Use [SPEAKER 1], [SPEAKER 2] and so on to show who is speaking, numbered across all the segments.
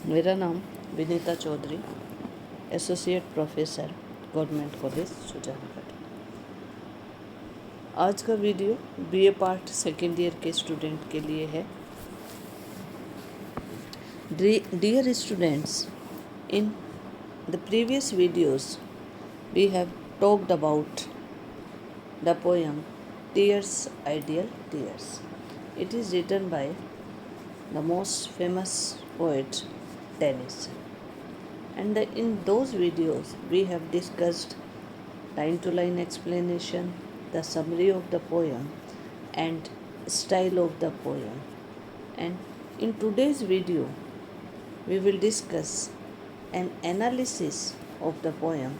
[SPEAKER 1] मेरा नाम Vinita Chaudhary, associate professor, government college Sujangarh. आज का video BA part second year के स्टूडेंट के लिए है। Dear students, in the previous videos we have talked about the poem Tears, Ideal Tears. It is written by the most famous poet Tennyson. And in those videos we have discussed line to line explanation, the summary of the poem, and style of the poem. And in today's video we will discuss an analysis of the poem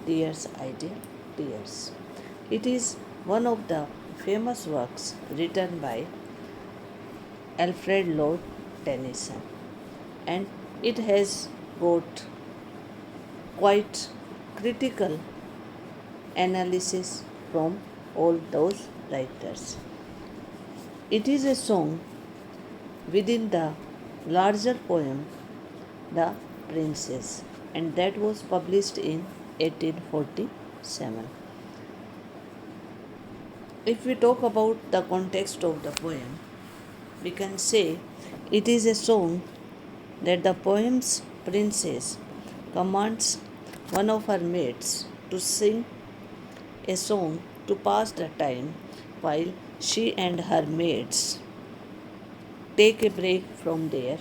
[SPEAKER 1] Tears, Ideal Tears. It is one of the famous works written by Alfred Lord Tennyson, and it has got quite critical analysis from all those writers. It is a song within the larger poem The Princess, and that was published in 1847. If we talk about the context of the poem, we can say it is a song that the poem's princess commands one of her maids to sing a song to pass the time while she and her maids take a break from their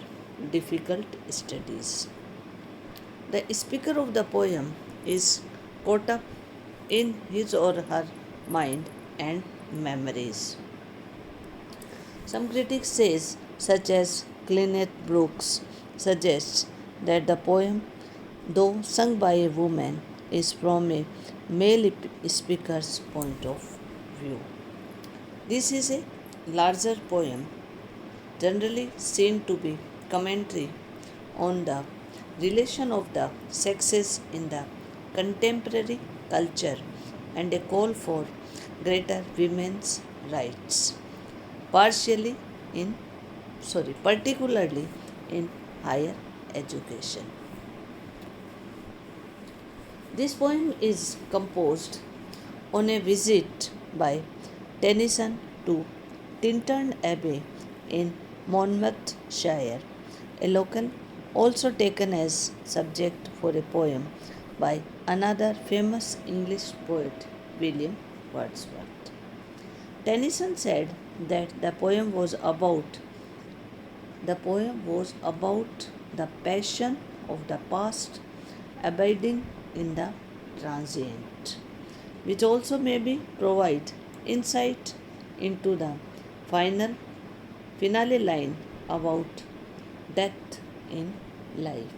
[SPEAKER 1] difficult studies. The speaker of the poem is caught up in his or her mind and memories. Some critics says, such as Clement Brooks, suggests that the poem, though sung by a woman, is from a male speaker's point of view. This is a larger poem, generally seen to be commentary on the relation of the sexes in the contemporary culture and a call for greater women's rights, particularly in higher education. This poem is composed on a visit by Tennyson to Tintern Abbey in Monmouthshire, a local also taken as subject for a poem by another famous English poet, William Wordsworth. Tennyson said that the poem was about the passion of the past abiding in the transient, which also maybe provide insight into the finale line about death in life.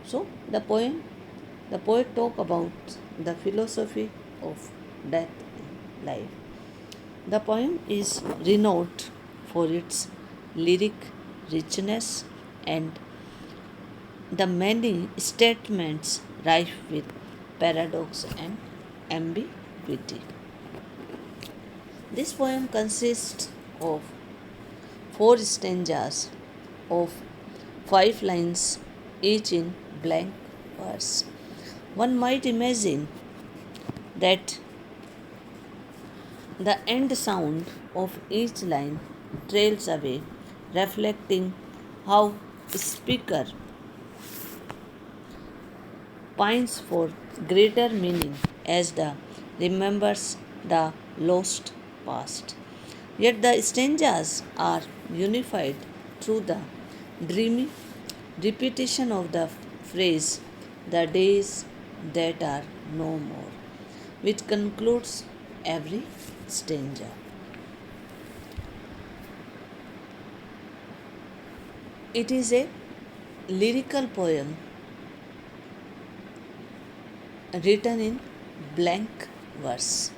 [SPEAKER 1] So the poet talk about the philosophy of death in life. The poem is renowned for its lyric richness and the many statements rife with paradox and ambiguity. This poem consists of 4 stanzas of 5 lines, each in blank verse. One might imagine that the end sound of each line trails away, reflecting how speaker pines for greater meaning as the remembers the lost past. Yet the stanzas are unified through the dreamy repetition of the phrase, the days that are no more, which concludes every stanza. It is a lyrical poem written in blank verse,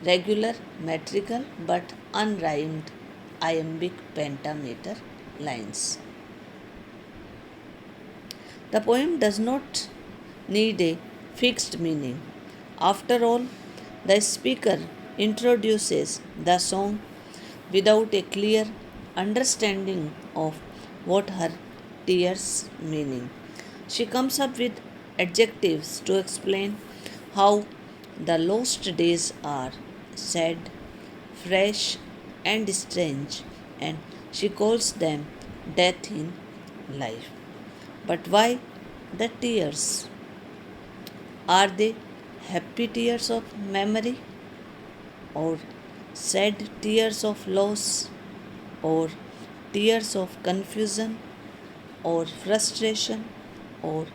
[SPEAKER 1] regular metrical but unrhymed iambic pentameter lines. The poem does not need a fixed meaning. After all, the speaker introduces the song without a clear understanding of what her tears' meaning. She comes up with adjectives to explain how the lost days are sad, fresh, and strange, and she calls them death in life. But why the tears? Are they happy tears of memory, or sad tears of loss, or tears of confusion, or frustration, or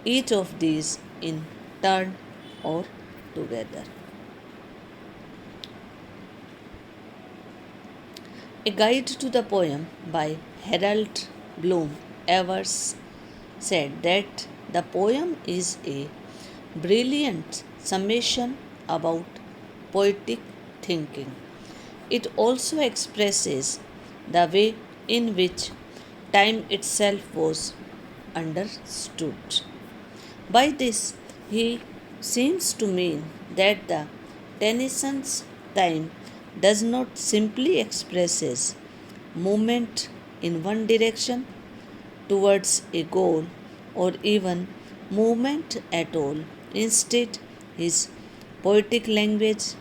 [SPEAKER 1] each of these in turn or together? A Guide to the Poem by Harold Bloom Evers said that the poem is a brilliant summation about poetic thinking. It also expresses the way in which time itself was understood. By this, he seems to mean that the Tennyson's time does not simply expresses movement in one direction towards a goal or even movement at all. Instead, his poetic language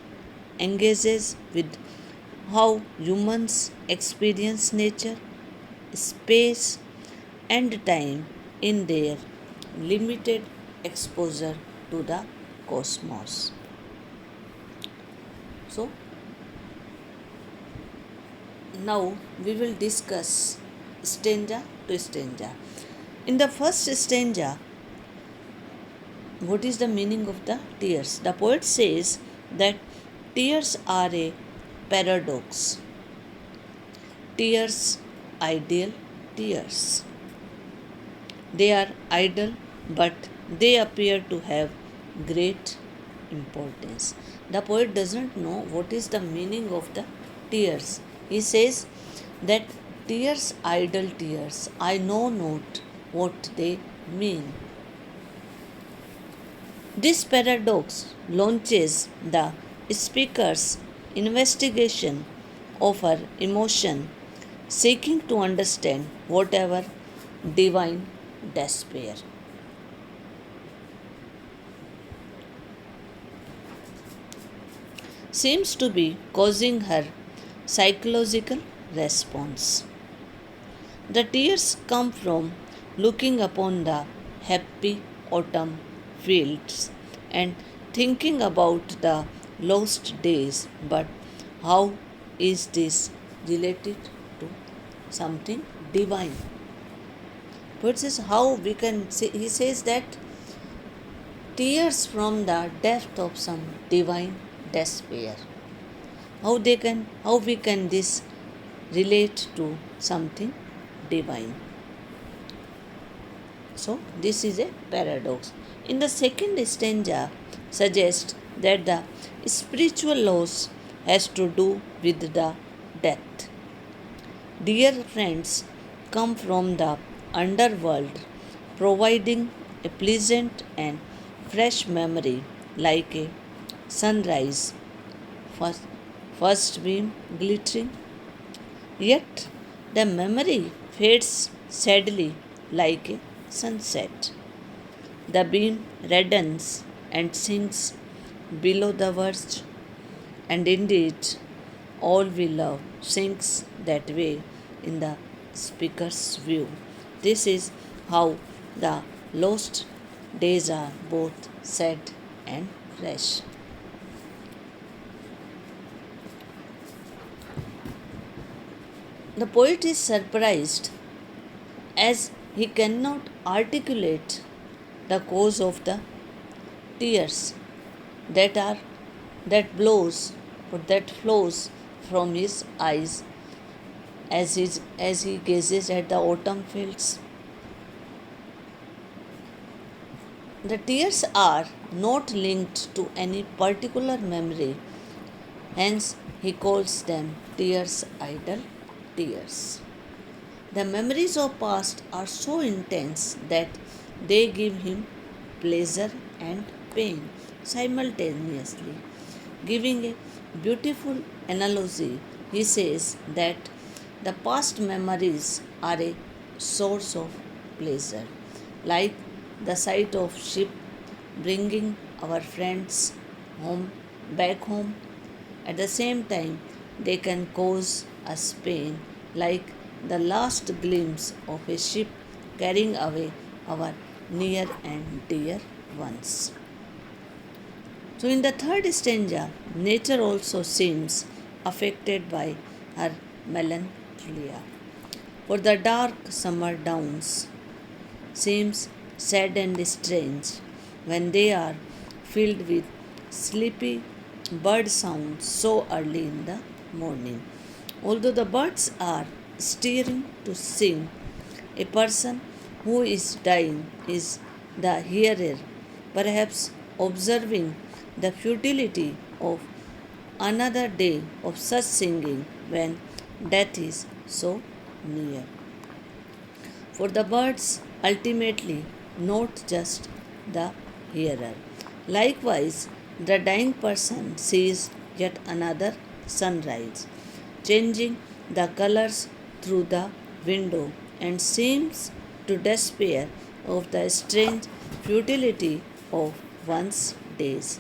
[SPEAKER 1] engages with how humans experience nature, space, and time in their limited exposure to the cosmos. So, now we will discuss stanza to stanza. In the first stanza, what is the meaning of the tears? The poet says that tears are a paradox. Tears, ideal tears. They are idle, but they appear to have great importance. The poet doesn't know what is the meaning of the tears. He says that tears, idle tears, I know not what they mean. This paradox launches the speaker's investigation of her emotion, seeking to understand whatever divine despair seems to be causing her psychological response. The tears come from looking upon the happy autumn fields and thinking about the lost days. But how is this related to something divine? But says how we can say, he says that tears from the depth of some divine despair. How we can this relate to something divine? So this is a paradox. In the second stanza suggests that the spiritual loss has to do with the death. Dear friends come from the underworld, providing a pleasant and fresh memory like a sunrise, first, first beam glittering. Yet the memory fades sadly like a sunset. The beam reddens and sinks below the verge, and indeed all we love sinks that way in the speaker's view. This is how the lost days are both sad and fresh. The poet is surprised as he cannot articulate the cause of the tears that are that blows or that flows from his eyes as he gazes at the autumn fields. The tears are not linked to any particular memory, hence he calls them tears, idle tears. The memories of past are so intense that they give him pleasure and pain simultaneously. Giving a beautiful analogy, he says that the past memories are a source of pleasure, like the sight of ship bringing our friends home back home. At the same time, they can cause us pain, like the last glimpse of a ship carrying away our near and dear ones. So, in the third stanza, nature also seems affected by her melancholia. For the dark summer dawns seems sad and strange when they are filled with sleepy bird sounds so early in the morning. Although the birds are stirring to sing, a person who is dying is the hearer, perhaps observing the futility of another day of such singing when death is so near. For the birds ultimately not just the hearer. Likewise, the dying person sees yet another sunrise, changing the colors through the window, and seems to despair of the strange futility of one's days.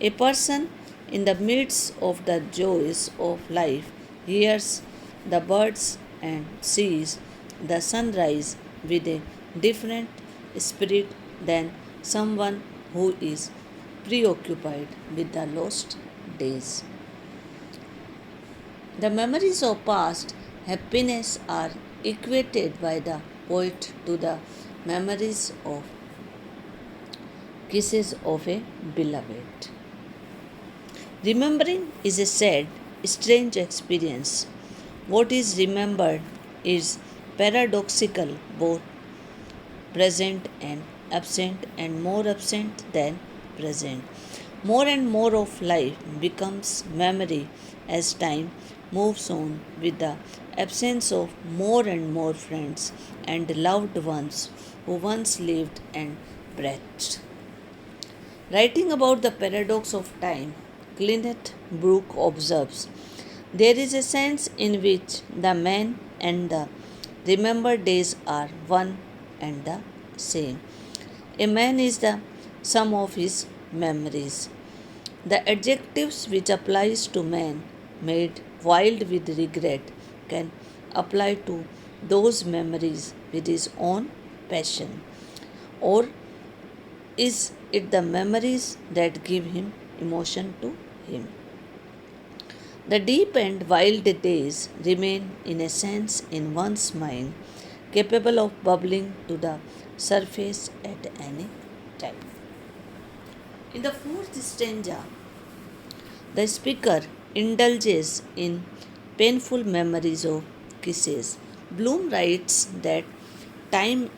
[SPEAKER 1] A person in the midst of the joys of life hears the birds and sees the sunrise with a different spirit than someone who is preoccupied with the lost days. The memories of past happiness are equated by the poet to the memories of kisses of a beloved. Remembering is a sad, strange experience. What is remembered is paradoxical, both present and absent, and more absent than present. More and more of life becomes memory as time moves on, with the absence of more and more friends and loved ones who once lived and breathed. Writing about the paradox of time, Clinton Brooke observes, there is a sense in which the man and the remembered days are one and the same. A man is the sum of his memories. The adjectives which applies to man made wild with regret can apply to those memories with his own passion. Or is it the memories that give him emotion to him? The deep and wild days remain in a sense in one's mind, capable of bubbling to the surface at any time. In the fourth stanza, the speaker indulges in painful memories of kisses. Bloom writes that time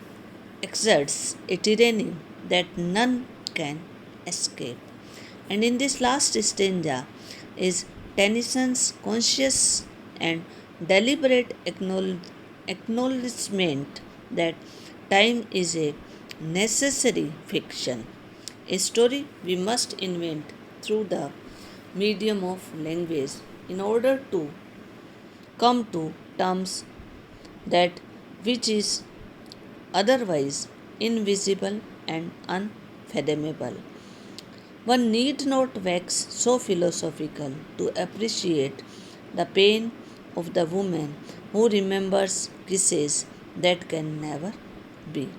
[SPEAKER 1] exerts a tyranny that none can escape. And in this last stanza is Tennyson's conscious and deliberate acknowledgement that time is a necessary fiction, a story we must invent through the medium of language in order to come to terms that which is otherwise invisible and unfathomable. One need not wax so philosophical to appreciate the pain of the woman who remembers kisses that can never be,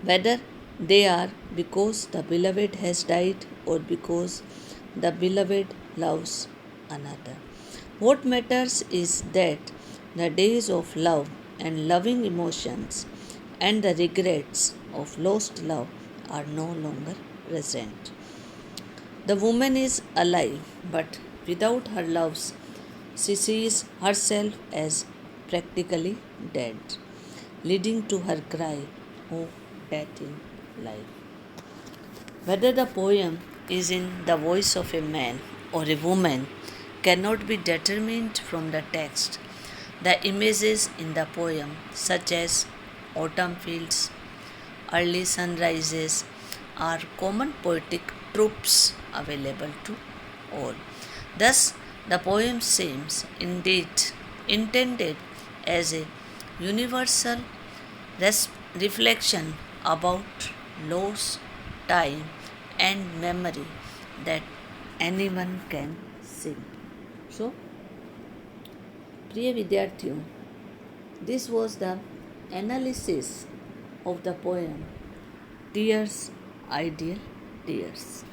[SPEAKER 1] whether they are because the beloved has died or because the beloved loves another. What matters is that the days of love and loving emotions and the regrets of lost love are no longer present. The woman is alive, but without her loves, she sees herself as practically dead, leading to her cry, "Oh, death in life." Whether the poem is in the voice of a man or a woman cannot be determined from the text. The images in the poem, such as autumn fields, early sunrises, are common poetic tropes available to all. Thus, the poem seems indeed intended as a universal reflection about loss, time, and memory that anyone can sing. So, प्रिय विद्यार्थियों, this was the analysis of the poem Tears, Ideal Tears.